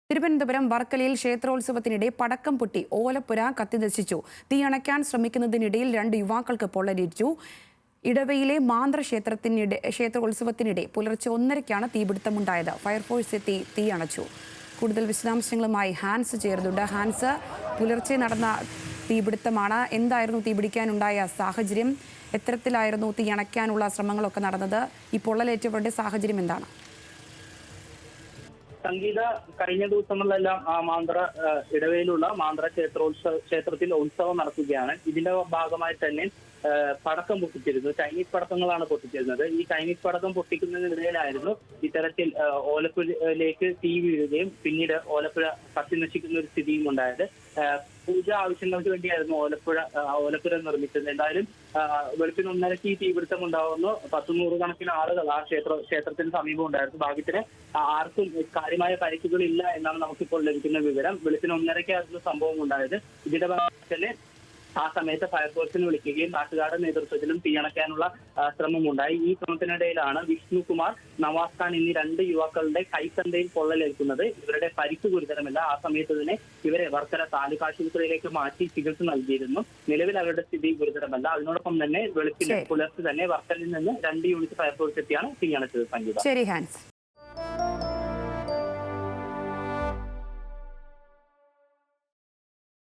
തിരുവനന്തപുരം വർക്കലയിൽ ക്ഷേത്രോത്സവത്തിനിടെ പടക്കം പൊട്ടി ഓലപ്പുര കത്തിനശിച്ചു. തീയണയ്ക്കാൻ ശ്രമിക്കുന്നതിനിടയിൽ 2 യുവാക്കൾക്ക് പൊള്ളലേറ്റു. ഇടവയിലെ മാന്ത്ര ക്ഷേത്രോത്സവത്തിനിടെ പുലർച്ചെ 1:30-ക്കാണ് തീപിടുത്തമുണ്ടായത്. ഫയർഫോഴ്സ് എത്തി തീയണച്ചു. കൂടുതൽ വിശദാംശങ്ങളുമായി ഹാൻസ് ചേർന്നുണ്ട്. ഹാൻസ്, പുലർച്ചെ നടന്ന തീപിടുത്തമാണ്. എന്തായിരുന്നു തീപിടിക്കാനുണ്ടായ സാഹചര്യം? എത്തരത്തിലായിരുന്നു തീയണയ്ക്കാനുള്ള ശ്രമങ്ങളൊക്കെ നടന്നത്? ഈ പൊള്ളലേറ്റവരുടെ സാഹചര്യം എന്താണ്? സംഗീത കഴിഞ്ഞ ദിവസങ്ങളിലെല്ലാം ഇടവയിലുള്ള മാന്ത്ര ക്ഷേത്രത്തിൽ ഉത്സവം നടക്കുകയാണ്. ഇതിന്റെ ഭാഗമായി തന്നെ പടക്കം പൊട്ടിച്ചിരുന്നു. ചൈനീസ് പടക്കങ്ങളാണ് പൊട്ടിച്ചിരുന്നത്. ഈ ചൈനീസ് പടക്കം പൊട്ടിക്കുന്നതിനിടയിലായിരുന്നു ഇത്തരത്തിൽ ഓലപ്പുഴയിലേക്ക് തീ വീഴുകയും പിന്നീട് ഓലപ്പുഴ കത്തിനശിക്കുന്ന ഒരു സ്ഥിതിയും ഉണ്ടായത്. പൂജ ആവശ്യങ്ങൾക്ക് വേണ്ടിയായിരുന്നു ഓലപ്പുര നിർമ്മിച്ചത്. എന്തായാലും വെളുപ്പിന് 1:30-ക്ക് ഈ തീപിടുത്തം ഉണ്ടാവുന്നു. 100 കണക്കിന് ആളുകൾ ആ ക്ഷേത്രത്തിന് സമീപം ഉണ്ടായിരുന്നു. ഭാഗ്യത്തിന് ആർക്കും കാര്യമായ പരിക്കുകളില്ല എന്നാണ് നമുക്കിപ്പോൾ ലഭിക്കുന്ന വിവരം. വെളുപ്പിന് 1:30-ക്കായിരുന്നു സംഭവം ഉണ്ടായത്. ഇതിന്റെ ഭാഗമായി തന്നെ ആ സമയത്ത് ഫയർഫോഴ്സിനെ വിളിക്കുകയും നാട്ടുകാരുടെ നേതൃത്വത്തിലും തീയണയ്ക്കാനുള്ള ശ്രമമുണ്ടായി. ഈ ശ്രമത്തിനിടയിലാണ് വിഷ്ണുകുമാർ, നവാസ് ഖാൻ എന്നീ 2 യുവാക്കളുടെ കൈത്തണ്ടയിൽ പൊള്ളലേൽക്കുന്നത്. ഇവരുടെ പരിക്ക് ഗുരുതരമല്ല. ആ സമയത്ത് തന്നെ ഇവരെ വർക്കല താലൂക്ക് ആശുപത്രിയിലേക്ക് മാറ്റി ചികിത്സ നൽകിയിരുന്നു. നിലവിൽ അവരുടെ സ്ഥിതി ഗുരുതരമല്ല. അതിനോടൊപ്പം തന്നെ പുലർച്ചെ തന്നെ വർക്കലിൽ നിന്ന് 2 യൂണിറ്റ് ഫയർഫോഴ്സ് എത്തിയാണ് തീയണച്ചത്. സംഗീത. ശരി ഹാൻസ്.